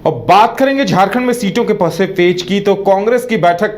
और बात करेंगे झारखंड में सीटों के पसे पेच की। तो कांग्रेस की बैठक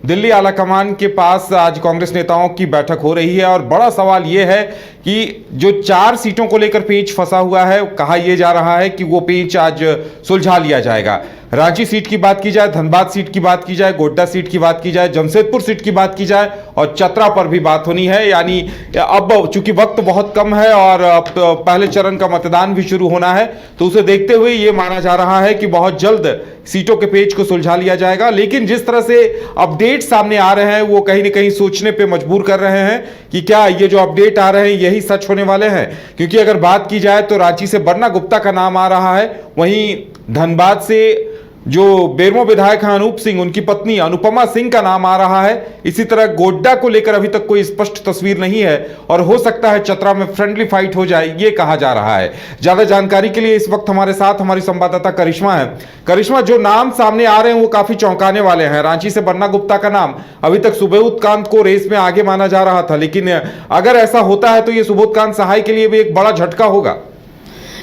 दिल्ली आलाकमान के पास आज कांग्रेस नेताओं की बैठक हो रही है और बड़ा सवाल यह है कि जो 4 सीटों को लेकर पेच फंसा हुआ है, कहा यह जा रहा है कि वो पेच आज सुलझा लिया जाएगा। रांची सीट की बात की जाए, धनबाद सीट की बात की जाए, गोड्डा सीट की बात की जाए, जमशेदपुर सीट की बात की जाए और चतरा पर भी बात होनी है। यानी अब चूंकि वक्त बहुत कम है और अब पहले चरण का मतदान भी शुरू होना है, तो उसे देखते हुए यह माना जा रहा है कि बहुत जल्द सीटों के पेच को सुलझा लिया जाएगा। लेकिन जिस तरह से अपडेट सामने आ रहे हैं वो कहीं ना कहीं सोचने पे मजबूर कर रहे हैं कि क्या ये जो अपडेट आ रहे हैं यही सच होने वाले हैं। क्योंकि अगर बात की जाए तो रांची से बन्ना गुप्ता का नाम आ रहा है, वहीं धनबाद से जो बेरमो विधायक हैं अनूप सिंह, उनकी पत्नी अनुपमा सिंह का नाम आ रहा है। इसी तरह गोड्डा को लेकर अभी तक कोई स्पष्ट तस्वीर नहीं है और हो सकता है चतरा में फ्रेंडली फाइट हो जाए, ये कहा जा रहा है। ज्यादा जानकारी के लिए इस वक्त हमारे साथ हमारी संवाददाता करिश्मा है। करिश्मा, जो नाम सामने आ रहे हैं वो काफी चौंकाने वाले हैं। रांची से बन्ना गुप्ता का नाम अभी तक सुबोध कांत को रेस में आगे माना जा रहा था, लेकिन अगर ऐसा होता है तो ये सुबोध कांत सहाय के लिए भी एक बड़ा झटका होगा।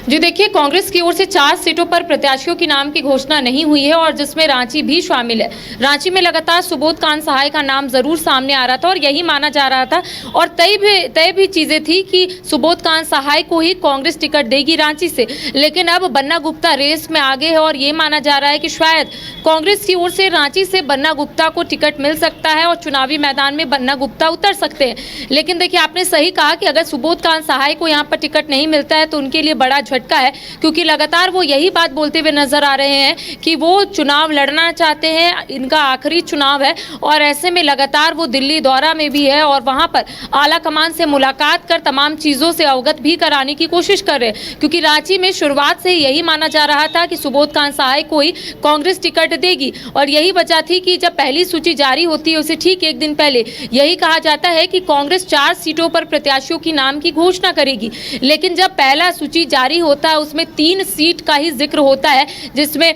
जी देखिए, कांग्रेस की ओर से 4 सीटों पर प्रत्याशियों के नाम की घोषणा नहीं हुई है और जिसमें रांची भी शामिल है। रांची में लगातार सुबोध कांत सहाय का नाम जरूर सामने आ रहा था और यही माना जा रहा था और तय भी चीजें थी कि सुबोध कांत सहाय को ही कांग्रेस टिकट देगी रांची से। लेकिन अब बन्ना गुप्ता रेस में आगे है और ये माना जा रहा है कि शायद कांग्रेस की ओर से रांची से बन्ना गुप्ता को टिकट मिल सकता है और चुनावी मैदान में बन्ना गुप्ता उतर सकते हैं। लेकिन देखिए, आपने सही कहा कि अगर सुबोध कांत सहाय को यहाँ पर टिकट नहीं मिलता है तो उनके लिए बड़ा झटका है, क्योंकि लगातार वो यही बात बोलते हुए नजर आ रहे हैं कि वो चुनाव लड़ना चाहते हैं, इनका आखिरी चुनाव है और ऐसे में लगातार वो दिल्ली दौरा में भी है और वहां पर आला कमान से मुलाकात कर तमाम चीजों से अवगत भी कराने की कोशिश कर रहे हैं। क्योंकि रांची में शुरुआत से यही माना जा रहा था कि सुबोध कांत सहाय को ही कांग्रेस टिकट देगी और यही वजह थी कि जब पहली सूची जारी होती है उसे ठीक एक दिन पहले यही कहा जाता है कि कांग्रेस 4 सीटों पर प्रत्याशियों की नाम की घोषणा करेगी। लेकिन जब पहला सूची जारी होता है उसमें 3 सीट का ही जिक्र होता है, जिसमें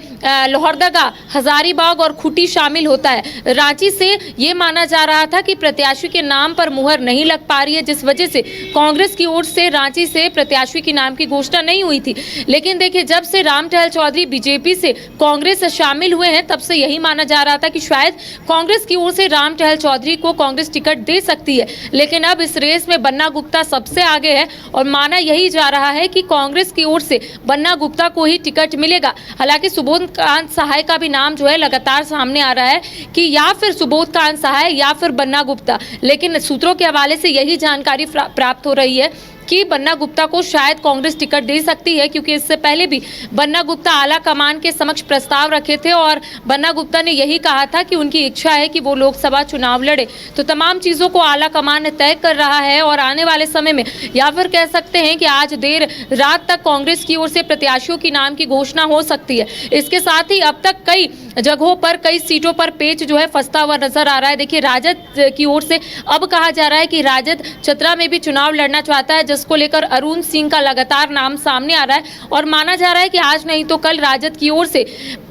लोहरदगा, हजारीबाग और खूंटी शामिल होता है। रांची से ये माना जा रहा था कि प्रत्याशी के नाम पर मुहर नहीं लग पा रही है, जिस वजह से कांग्रेस की ओर से रांची से प्रत्याशी के नाम की घोषणा नहीं हुई थी। लेकिन देखिए, जब से राम टहल चौधरी बीजेपी से कांग्रेस शामिल हुए हैं तब से यही माना जा रहा था कि शायद कांग्रेस की ओर से राम टहल चौधरी को कांग्रेस टिकट दे सकती है। लेकिन अब इस रेस में बन्ना गुप्ता सबसे आगे है और माना यही जा रहा है कि कांग्रेस की ओर से बन्ना गुप्ता को ही टिकट मिलेगा। हालांकि सुबोध कांत सहाय का भी नाम जो है लगातार सामने आ रहा है कि या फिर सुबोध कांत सहाय या फिर बन्ना गुप्ता। लेकिन सूत्रों के हवाले से यही जानकारी प्राप्त हो रही है कि बन्ना गुप्ता को शायद कांग्रेस टिकट दे सकती है, क्योंकि इससे पहले भी बन्ना गुप्ता आला कमान के समक्ष प्रस्ताव रखे थे और बन्ना गुप्ता ने यही कहा था कि उनकी इच्छा है कि वो लोकसभा चुनाव लड़े। तो तमाम चीज़ों को आला कमान तय कर रहा है और आने वाले समय में या फिर कह सकते हैं कि आज देर रात तक कांग्रेस की ओर से प्रत्याशियों की नाम की घोषणा हो सकती है। इसके साथ ही अब तक कई जगहों पर, कई सीटों पर पेच जो है फंसता हुआ नजर आ रहा है। देखिए, राजद की ओर से अब कहा जा रहा है कि राजद चतरा में भी चुनाव लड़ना चाहता है, जिसको लेकर अरुण सिंह का लगातार नाम सामने आ रहा है और माना जा रहा है कि आज नहीं तो कल राजद की ओर से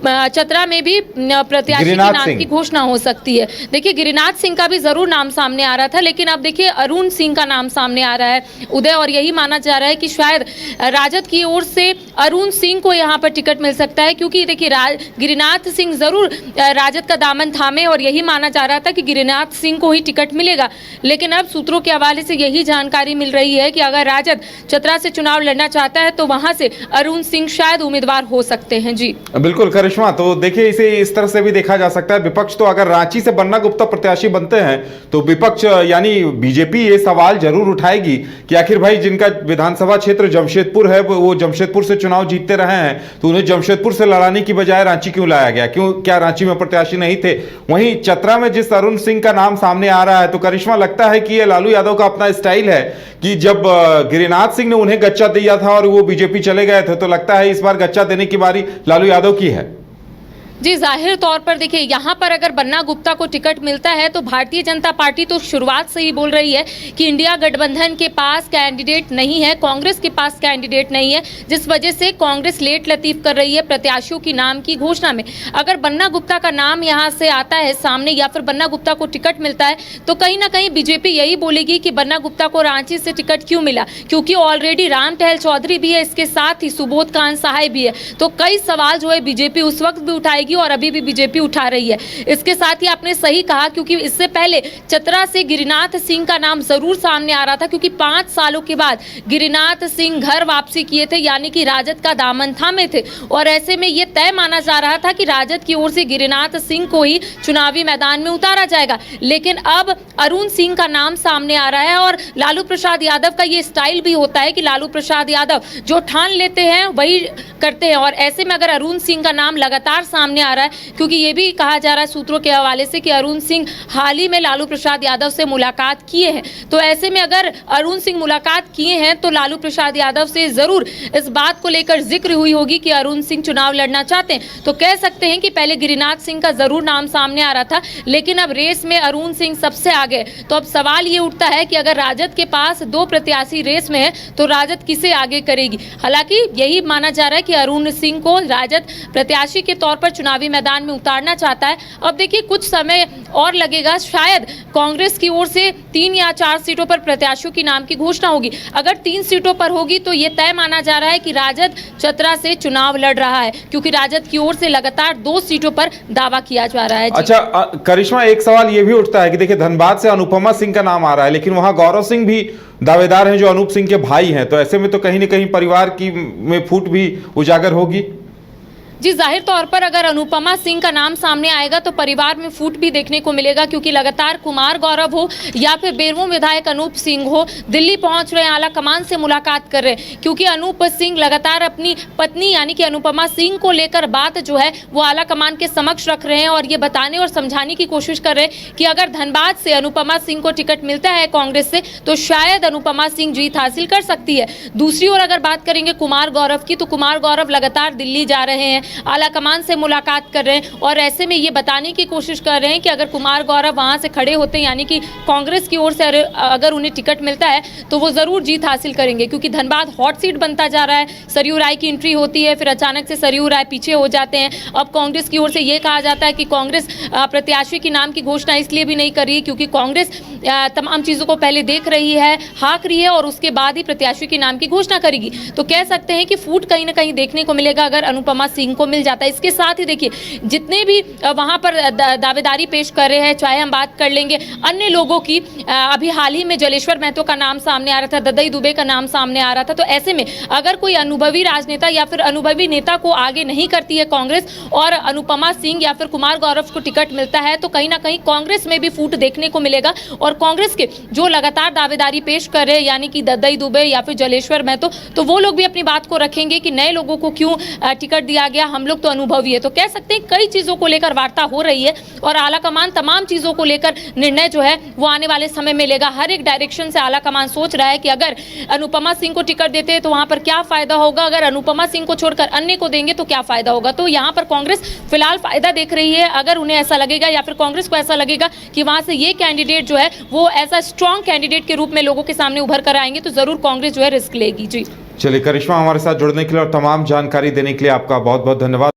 चतरा में भी प्रत्याशी के नाम की घोषणा हो सकती है। देखिए, गिरिनाथ सिंह का भी जरूर नाम सामने आ रहा था, लेकिन अब देखिए अरुण सिंह का नाम सामने आ रहा है उदय, और यही माना जा रहा है कि शायद राजद की ओर से अरुण सिंह को यहाँ पर टिकट मिल सकता है। क्योंकि देखिए, गिरिनाथ सिंह जरूर राजद का दामन थामे और यही माना जा रहा था कि गिरिनाथ सिंह को ही टिकट मिलेगा। लेकिन अब सूत्रों के हवाले से यही जानकारी मिल रही है कि अगर राजद चतरा से चुनाव लड़ना चाहता है तो वहां से अरुण सिंह शायद उम्मीदवार हो सकते हैं। जी बिल्कुल करिश्मा, तो देखिए इसे इस तरह से भी देखा जा सकता है। विपक्ष तो अगर रांची से बन्ना गुप्ता प्रत्याशी बनते हैं तो विपक्ष यानी बीजेपी ये सवाल जरूर उठाएगी कि आखिर भाई जिनका विधानसभा क्षेत्र जमशेदपुर है वो जमशेदपुर से चुनाव जीतते रहे हैं, तो उन्हें जमशेदपुर से लड़ाने की बजाय रांची क्यों लाया गया? क्यों, क्या रांची में प्रत्याशी नहीं थे? वहीं चतरा में जिस अरुण सिंह का नाम सामने आ रहा है, तो करिश्मा लगता है कि ये लालू यादव का अपना स्टाइल है कि जब गिरिनाथ सिंह ने उन्हें गच्चा दिया था और वो बीजेपी चले गए थे, तो लगता है इस बार गच्चा देने की बारी लालू यादव की है। जी, जाहिर तौर पर देखिए, यहाँ पर अगर बन्ना गुप्ता को टिकट मिलता है तो भारतीय जनता पार्टी तो शुरुआत से ही बोल रही है कि इंडिया गठबंधन के पास कैंडिडेट नहीं है, कांग्रेस के पास कैंडिडेट नहीं है, जिस वजह से कांग्रेस लेट लतीफ कर रही है प्रत्याशियों की नाम की घोषणा में। अगर बन्ना गुप्ता का नाम यहाँ से आता है सामने या फिर बन्ना गुप्ता को टिकट मिलता है तो कहीं ना कहीं बीजेपी यही बोलेगी कि बन्ना गुप्ता को रांची से टिकट क्यों मिला, क्योंकि ऑलरेडी राम टहल चौधरी भी है, इसके साथ ही सुबोध कांत सहाय भी है। तो कई सवाल जो है बीजेपी उस वक्त भी उठाएगी और अभी भी बीजेपी उठा रही है। इसके साथ ही आपने सही कहा, क्योंकि इससे पहले चतरा से गिरिनाथ सिंह का नाम जरूर सामने आ रहा था, क्योंकि 5 सालों के बाद गिरिनाथ सिंह घर वापसी किए थे, यानी कि राजद का दामन थामे थे, और ऐसे में यह तय माना जा रहा था कि राजद की ओर से गिरिनाथ सिंह को ही चुनावी मैदान में उतारा जाएगा। लेकिन अब अरुण सिंह का नाम सामने आ रहा है और लालू प्रसाद यादव का ये स्टाइल भी होता है कि लालू प्रसाद यादव जो ठान लेते हैं वही करते हैं, और ऐसे में अगर अरुण सिंह का नाम लगातार सामने आ रहा है, क्योंकि ये भी कहा जा रहा है सूत्रों के हवाले से कि अरुण सिंह हाल ही में लालू प्रसाद यादव से मुलाकात किए हैं, तो ऐसे में अगर अरुण सिंह मुलाकात किए हैं तो लालू प्रसाद यादव से जरूर इस बात को लेकर जिक्र हुई होगी कि अरुण सिंह चुनाव लड़ना चाहते हैं। तो कह सकते हैं कि पहले गिरिनाथ सिंह का जरूर नाम सामने आ रहा था, लेकिन अब रेस में अरुण सिंह सबसे आगे। तो अब सवाल ये उठता है कि अगर राजद के पास 2 प्रत्याशी रेस में है तो राजद किसे आगे करेगी। हालांकि यही माना जा रहा है कि अरुण सिंह को राजद प्रत्याशी के तौर पर चुनावी मैदान में उतारना चाहता है। अब देखिए, कुछ समय और लगेगा, शायद कांग्रेस की ओर से 3 या 4 सीटों पर प्रत्याशियों की नाम की घोषणा होगी। अगर 3 सीटों पर होगी तो ये तय माना जा रहा है कि राजद चतरा से चुनाव लड़ रहा है, क्योंकि राजद की ओर से लगातार 2 सीटों पर दावा किया जा रहा है। अच्छा करिश्मा, एक सवाल ये भी उठता है कि देखिए धनबाद से अनुपमा सिंह का नाम आ रहा है, लेकिन वहां गौरव सिंह भी दावेदार हैं जो अनूप सिंह के भाई हैं, तो ऐसे में तो कहीं ना कहीं परिवार की में फूट भी उजागर होगी। जी, जाहिर तौर पर अगर अनुपमा सिंह का नाम सामने आएगा तो परिवार में फूट भी देखने को मिलेगा, क्योंकि लगातार कुमार गौरव हो या फिर बेरमो विधायक अनूप सिंह हो, दिल्ली पहुंच रहे हैं, आला कमान से मुलाकात कर रहे हैं, क्योंकि अनूप सिंह लगातार अपनी पत्नी यानी कि अनुपमा सिंह को लेकर बात जो है वो आला कमान के समक्ष रख रहे हैं और ये बताने और समझाने की कोशिश कर रहे हैं कि अगर धनबाद से अनुपमा सिंह को टिकट मिलता है कांग्रेस से तो शायद अनुपमा सिंह जीत हासिल कर सकती है। दूसरी ओर अगर बात करेंगे कुमार गौरव की, तो कुमार गौरव लगातार दिल्ली जा रहे हैं, आला कमान से मुलाकात कर रहे हैं और ऐसे में ये बताने की कोशिश कर रहे हैं कि अगर कुमार गौरव वहां से खड़े होते हैं, यानी कि कांग्रेस की ओर से अगर उन्हें टिकट मिलता है तो वो जरूर जीत हासिल करेंगे, क्योंकि धनबाद हॉट सीट बनता जा रहा है। सरयू राय की एंट्री होती है, फिर अचानक से सरयू राय पीछे हो जाते हैं। अब कांग्रेस की ओर से ये कहा जाता है कि कांग्रेस प्रत्याशी के नाम की घोषणा इसलिए भी नहीं कर रही है क्योंकि कांग्रेस तमाम चीज़ों को पहले देख रही है, हाँक रही है और उसके बाद ही प्रत्याशी के नाम की घोषणा करेगी। तो कह सकते हैं कि फूट कहीं ना कहीं देखने को मिलेगा अगर अनुपमा सिंह को मिल जाता है। इसके साथ ही देखिए, जितने भी वहां पर दावेदारी पेश कर रहे हैं, चाहे हम बात कर लेंगे अन्य लोगों की, अभी हाल ही में जलेश्वर महतो का नाम सामने आ रहा था, ददई दुबे का नाम सामने आ रहा था। तो ऐसे में अगर कोई अनुभवी राजनेता या फिर अनुभवी नेता को आगे नहीं करती है कांग्रेस और अनुपमा सिंह या फिर कुमार गौरव को टिकट मिलता है तो कहीं ना कहीं कांग्रेस में भी फूट देखने को मिलेगा और कांग्रेस के जो लगातार दावेदारी पेश कर रहे हैं यानी कि ददई दुबे या फिर जलेश्वर महतो, तो वो लोग भी अपनी बात को रखेंगे कि नए लोगों को क्यों टिकट दिया गया, हम लोग तो अनुभवी है। तो कह सकते हैं कई चीजों को लेकर वार्ता हो रही है और आला कमान तमाम चीजों को लेकर निर्णय जो है वो आने वाले समय में लेगा। हर एक डायरेक्शन से आला कमान सोच रहा है कि अगर अनुपमा सिंह को टिकट देते हैं तो वहां पर क्या फायदा होगा, अगर अनुपमा सिंह को छोड़कर अन्य को देंगे तो क्या फायदा होगा। तो यहाँ पर कांग्रेस फिलहाल फायदा देख रही है। अगर उन्हें ऐसा लगेगा या फिर कांग्रेस को ऐसा लगेगा कि वहां से ये कैंडिडेट जो है वो ऐसा स्ट्रॉन्ग कैंडिडेट के रूप में लोगों के सामने उभर कर आएंगे तो जरूर कांग्रेस जो है रिस्क लेगी। जी चलिए करिश्मा, हमारे साथ जुड़ने के लिए और तमाम जानकारी देने के लिए आपका बहुत बहुत धन्यवाद।